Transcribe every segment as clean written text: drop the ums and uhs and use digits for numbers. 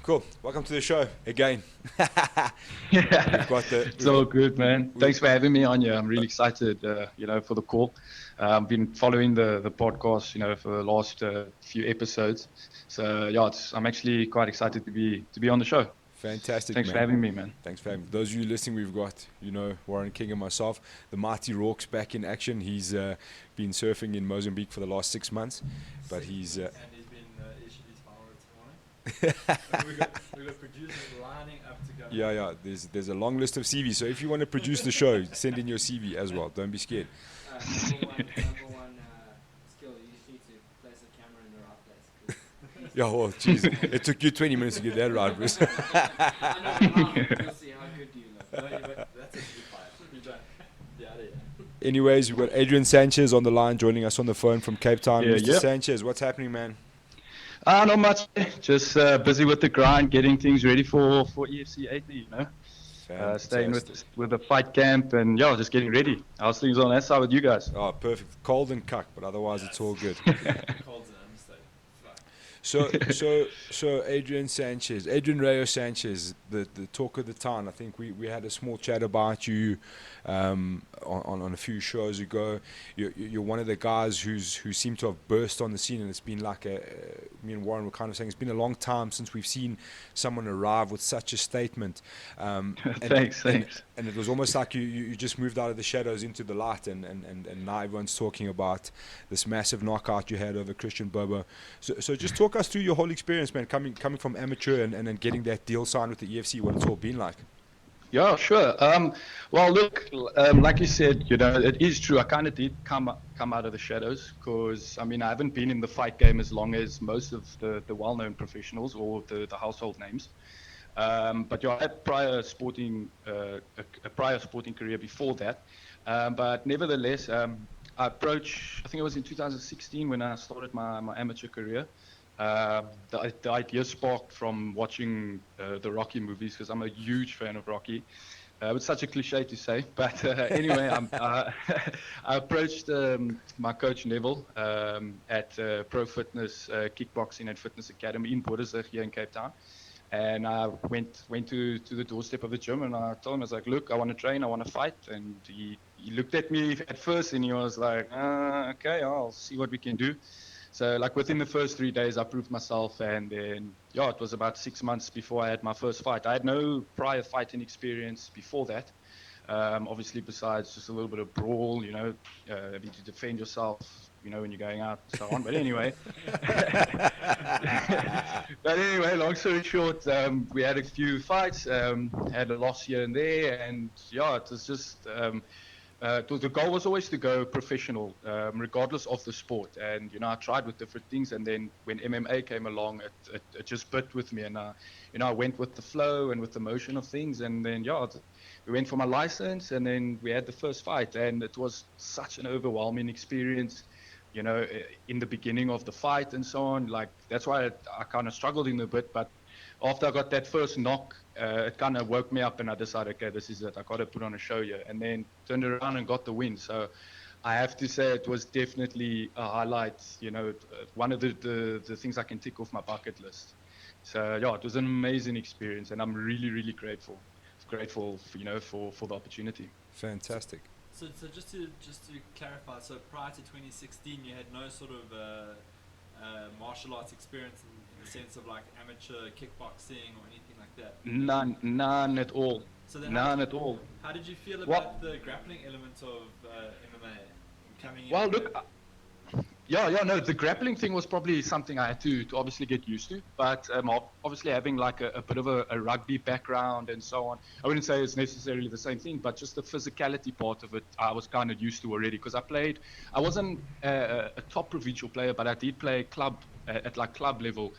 Cool. Welcome to the show again. Yeah, We've got the it's we've all got good, man. we Thanks for having me on here. I'm really excited, for the call. I've been following the podcast, for the last few episodes. So yeah, I'm actually quite excited to be on the show. fantastic, Thanks for man. having me, man. Thanks for having me. Those of you listening, we've got Warren King and myself, the mighty Rorke's back in action. He's been surfing in Mozambique for the last 6 months, but he's And he's been issued his power this morning. And we got producers lining up to go. yeah. There's a long list of CVs. So if you want to produce the show, send in your CV as well. Don't be scared. Number one skill. You just need to place the camera in the right place. Yeah, well, jeez, it took you 20 minutes to get that right, Bruce. I know, we'll see how good you look. No, but that's actually fine. You're done. Yeah. Anyways, we've got Adrian Sanchez on the line joining us on the phone from Cape Town. Yeah, Mr. yep. Sanchez, what's happening, man? Not much. Just busy with the grind, getting things ready for EFC 80. Staying with the fight camp and just getting ready. How's things on that side with you guys? Oh, perfect. Cold and cuck, but otherwise it's all good. Cold's an understatement. So Adrian Rayo Sanchez, the talk of the town. I think we had a small chat about you on a few shows ago. You're one of the guys who seem to have burst on the scene, and it's been like me and Warren were kind of saying it's been a long time since we've seen someone arrive with such a statement. Thanks. And it was almost like you just moved out of the shadows into the light, and now everyone's talking about this massive knockout you had over Christian Bobo. So just talk us through your whole experience, man, coming from amateur and then getting that deal signed with the EFC, what it's all been like. Yeah, sure. Well, look, like you said, it is true. I kind of did come out of the shadows because, I haven't been in the fight game as long as most of the well-known professionals or the household names. But I had a prior sporting career before that. But nevertheless, I think it was in 2016 when I started my amateur career. The idea sparked from watching the Rocky movies because I'm a huge fan of Rocky. It's such a cliche to say, but anyway, I approached my coach Neville at Pro Fitness Kickboxing and Fitness Academy in Bordesig here in Cape Town. And I went to the doorstep of the gym and I told him, I was like, look, I want to train, I want to fight. And he looked at me at first and he was like, okay, I'll see what we can do. So like within the first 3 days, I proved myself. And then, it was about 6 months before I had my first fight. I had no prior fighting experience before that. Obviously, besides just a little bit of brawl, having to defend yourself, when you're going out and so on. But anyway, long story short, we had a few fights, had a loss here and there. And it was just, the goal was always to go professional, regardless of the sport. And, I tried with different things. And then when MMA came along, it just bit with me. And, I went with the flow and with the motion of things. And then, we went for my license and then we had the first fight. And it was such an overwhelming experience, in the beginning of the fight and so on. Like, that's why I kind of struggled in a bit. But after I got that first knock, it kind of woke me up and I decided, okay, this is it. I got to put on a show here. And then turned around and got the win. So I have to say it was definitely a highlight, one of the things I can tick off my bucket list. So, it was an amazing experience and I'm really, really grateful for the opportunity. Fantastic. So just to clarify, so prior to 2016, you had no sort of martial arts experience in the sense of like amateur kickboxing or anything like that? None at all. So then None at all. How did you feel about the grappling element of MMA coming in? Well, look, the grappling thing was probably something I had to obviously get used to. But obviously having like a bit of a rugby background and so on, I wouldn't say it's necessarily the same thing, but just the physicality part of it, I was kind of used to already because I wasn't a top provincial player, but I did play club at like club level.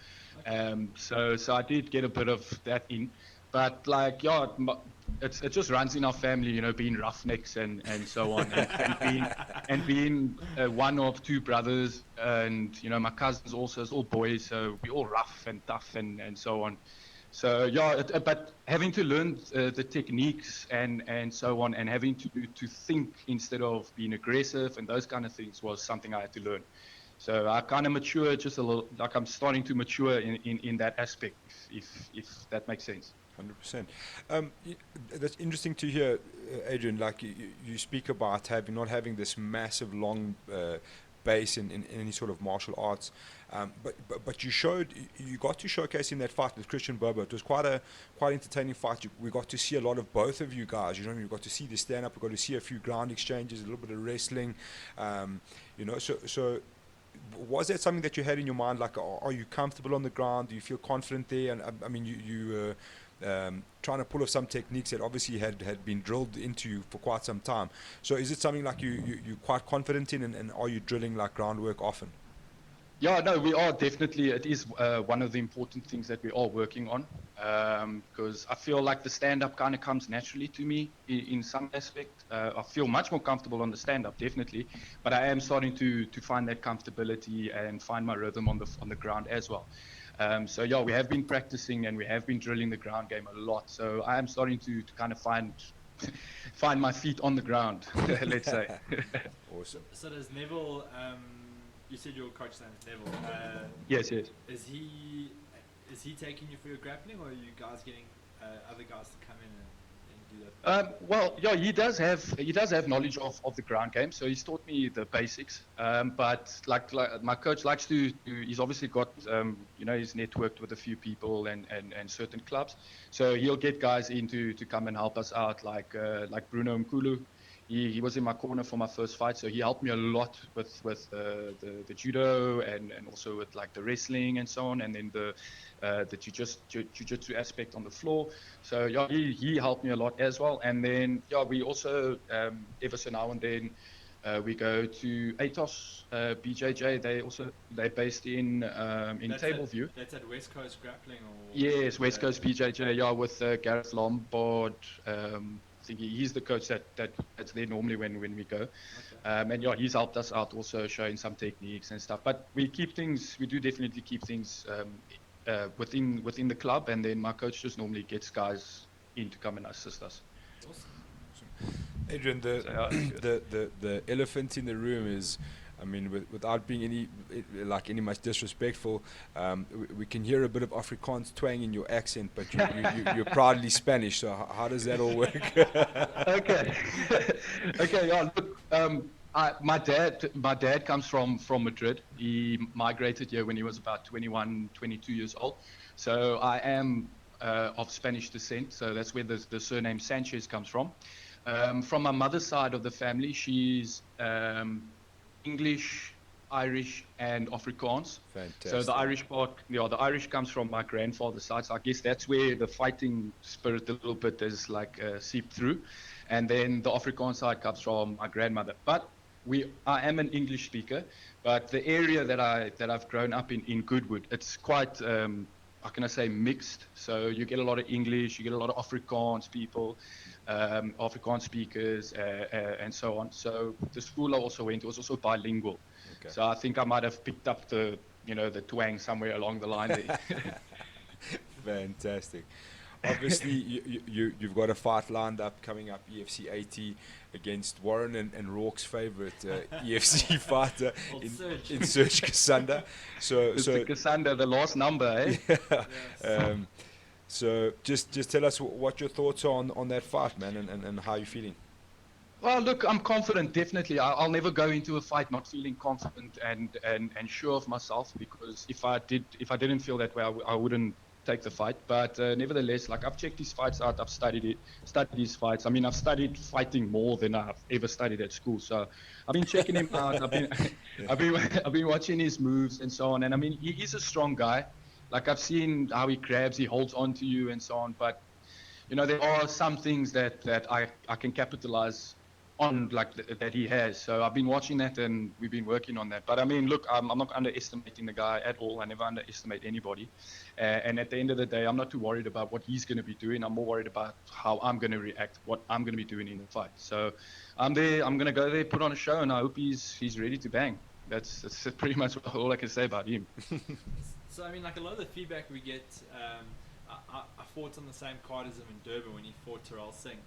So I did get a bit of that in. But like, it just runs in our family, being roughnecks and so on, and being one of two brothers, and my cousins also, it's all boys, so we're all rough and tough and so on. So but having to learn the techniques and so on, and having to think instead of being aggressive and those kind of things was something I had to learn. So I kind of mature just a little, like I'm starting to mature in that aspect, if that makes sense. 100%. That's interesting to hear, Adrian. Like you speak about not having this massive long base in any sort of martial arts, but you got to showcase in that fight with Christian Bobo. It was quite entertaining fight. We got to see a lot of both of you guys. You know, we got to see the stand up. We got to see a few ground exchanges, a little bit of wrestling. You know, so. Was that something that you had in your mind? Like, are you comfortable on the ground? Do you feel confident there? And I mean, you trying to pull off some techniques that obviously had been drilled into you for quite some time. So is it something like you're quite confident in, and are you drilling like groundwork often? Yeah, no, we are definitely. It is one of the important things that we are working on, because I feel like the stand-up kind of comes naturally to me in some aspect. I feel much more comfortable on the stand-up, definitely, but I am starting to find that comfortability and find my rhythm on the ground as well. So yeah, we have been practicing and we have been drilling the ground game a lot. So I am starting to kind of find my feet on the ground, let's say. Awesome. So does Neville? You said your coach's name is Neville. Yes. Is he taking you for your grappling, or are you guys getting other guys to come in and do that? Well, yeah, he does have knowledge of the ground game, so he's taught me the basics. But like my coach likes to he's obviously got he's networked with a few people and certain clubs, so he'll get guys in to come and help us out, like Bruno Mkulu. He was in my corner for my first fight, so he helped me a lot with the judo and also with like the wrestling and so on, and then the jiu-jitsu aspect on the floor. So yeah, he helped me a lot as well. And then yeah, we also ever so now and then we go to Atos BJJ. They're based in Tableview. That's at West Coast Grappling, or yes, West Coast BJJ. Yeah, with Gareth Lombard. I think he's the coach that's there normally when we go. Okay. And yeah, he's helped us out also, showing some techniques and stuff. But we do definitely keep things within the club, and then my coach just normally gets guys in to come and assist us. Awesome. Adrian, the elephant in the room is, I mean, without being any much disrespectful, we can hear a bit of Afrikaans twang in your accent, but you're proudly Spanish. So how does that all work? Okay. Okay. Yeah. Look, my dad comes from Madrid. He migrated here when he was about 21, 22 years old. So I am of Spanish descent. So that's where the surname Sanchez comes from. From my mother's side of the family, she's English, Irish, and Afrikaans. Fantastic. So the Irish part, the Irish comes from my grandfather's side. So I guess that's where the fighting spirit a little bit is like seeped through. And then the Afrikaans side comes from my grandmother. But I am an English speaker, but the area that I've grown up in Goodwood, it's quite how can I say, mixed. So you get a lot of English, you get a lot of Afrikaans people, Afrikaans speakers, and so on. So the school I also went to was also bilingual. Okay. So I think I might have picked up the twang somewhere along the line there. Fantastic. Obviously, you've got a fight lined up coming up, EFC 80, against Warren and Rourke's favorite EFC fighter in Serge Kasanda. So Kasanda, the last number, eh? Yeah. Yes. So just tell us what your thoughts are on that fight, man, and how you're feeling. Well, look, I'm confident, definitely. I'll never go into a fight not feeling confident and sure of myself, because if I didn't feel that way, I wouldn't take the fight. But nevertheless, like, I've checked these fights out, I've studied these fights. I mean, I've studied fighting more than I've ever studied at school. So I've been checking him out. I've been watching his moves and so on. And I mean, he's a strong guy. Like, I've seen how he grabs, he holds on to you and so on. But there are some things that I can capitalize on, like that he has. So I've been watching that and we've been working on that. But I mean, look, I'm not underestimating the guy at all. I never underestimate anybody. And at the end of the day, I'm not too worried about what he's going to be doing. I'm more worried about how I'm going to react, what I'm going to be doing in the fight. So I'm going to go there, put on a show, and I hope he's ready to bang. That's pretty much all I can say about him. So I mean, like, a lot of the feedback we get, I fought on the same card as him in Durban when he fought Terrell Singh.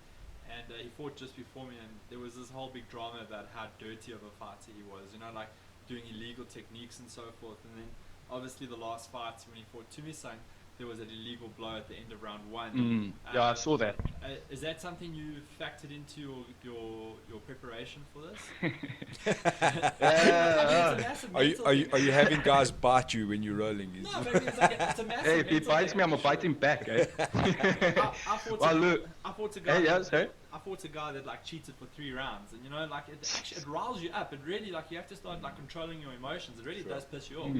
And he fought just before me, and there was this whole big drama about how dirty of a fighter he was. Like, doing illegal techniques and so forth. And then obviously the last fight when he fought Tumisang, there was an illegal blow at the end of round 1. Yeah, I saw that. Is that something you factored into your preparation for this? Are you having guys bite you when you're rolling? No, maybe it's a massive. Hey, if he bites me, I'm gonna bite him back. Eh? I fought a guy. Hey, yeah, sorry. I fought a guy that like cheated for 3 rounds, and you know, like it riles you up. It really, like, you have to start like controlling your emotions. It really does piss you off.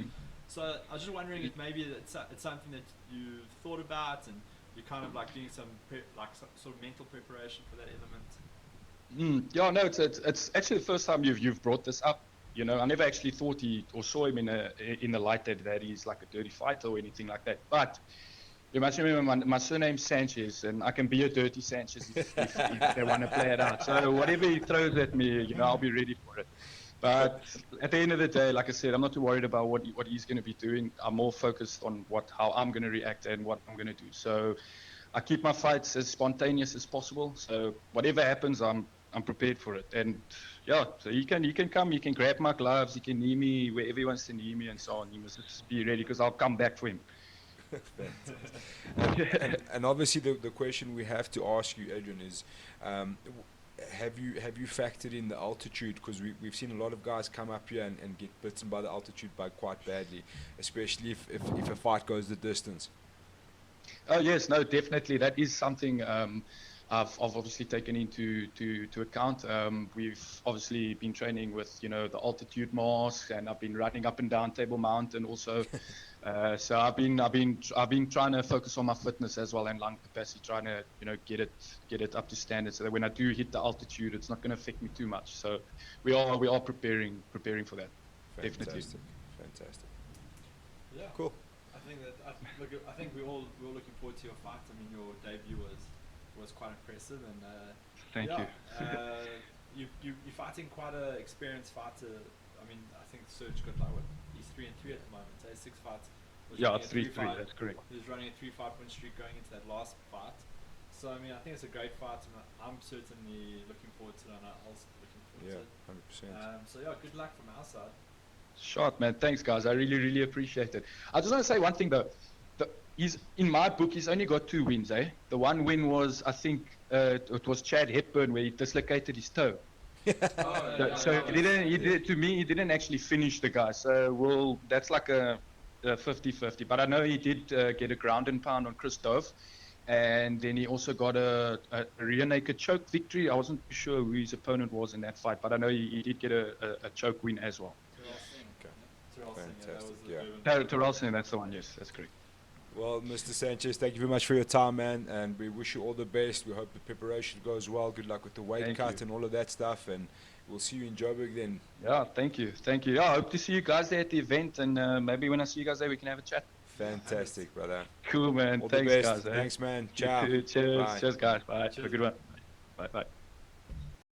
So I was just wondering if maybe it's something that you've thought about, and you're kind of like doing some sort of mental preparation for that element. Yeah, no, it's actually the first time you've brought this up. You know, I never actually thought or saw him in the light that he's like a dirty fighter or anything like that. But you must remember my surname's Sanchez, and I can be a dirty Sanchez if they want to play it out. So whatever he throws at me, you know, I'll be ready for it. But at the end of the day, like I said, I'm not too worried about what he's going to be doing. I'm more focused on how I'm going to react and what I'm going to do. So I keep my fights as spontaneous as possible. So whatever happens, I'm prepared for it. And yeah, so he can come, he can grab my gloves, he can knee me wherever he wants to knee me and so on. He must just be ready because I'll come back for him. and obviously the question we have to ask you, Adrian, is have you factored in the altitude? Because we've seen a lot of guys come up here and get bitten by the altitude quite badly, especially if a fight goes the distance. Oh yes, no, definitely. That is something I've obviously taken into account. We've obviously been training with, you know, the altitude mask, and I've been running up and down Table Mountain also. So I've been trying to focus on my fitness as well and lung capacity, trying to, you know, get it up to standard, so that when I do hit the altitude, it's not going to affect me too much. So we are preparing for that. Definitely. Fantastic. Yeah. Cool. I think we're all looking forward to your fight. I mean, your debut was quite impressive, and thank you. You're fighting quite an experienced fighter. I mean, I think Serge got like he's 3-3 at the moment. So 6 fights. Yeah, 3-3. That's correct. He was running a 3-5 win streak going into that last fight. So I mean, I think it's a great fight, and I'm certainly looking forward to it, and I'm also looking forward to it. 100%. So yeah, good luck from our side. Shot, man. Thanks, guys. I really, really appreciate it. I just want to say one thing though. He's in my book. He's only got 2 wins. The one win was, I think, it was Chad Hepburn, where he dislocated his toe. So he didn't actually finish the guy. So that's like a 50-50. But I know he did get a ground and pound on Chris Dove, and then he also got a rear naked choke victory. I wasn't sure who his opponent was in that fight, but I know he did get a choke win as well. Terrell Singh, that's the one. Yes, that's correct. Well, Mr. Sanchez, thank you very much for your time, man, and we wish you all the best. We hope the preparation goes well. Good luck with the weight cut and all of that stuff, and we'll see you in Joburg then. Yeah, thank you. Yeah, I hope to see you guys there at the event, and maybe when I see you guys there, we can have a chat. Fantastic, brother. Cool, man. All Thanks, the best. guys. Thanks, man. Ciao. Cheers. Bye. Cheers, guys. Bye. Have a good one. Bye.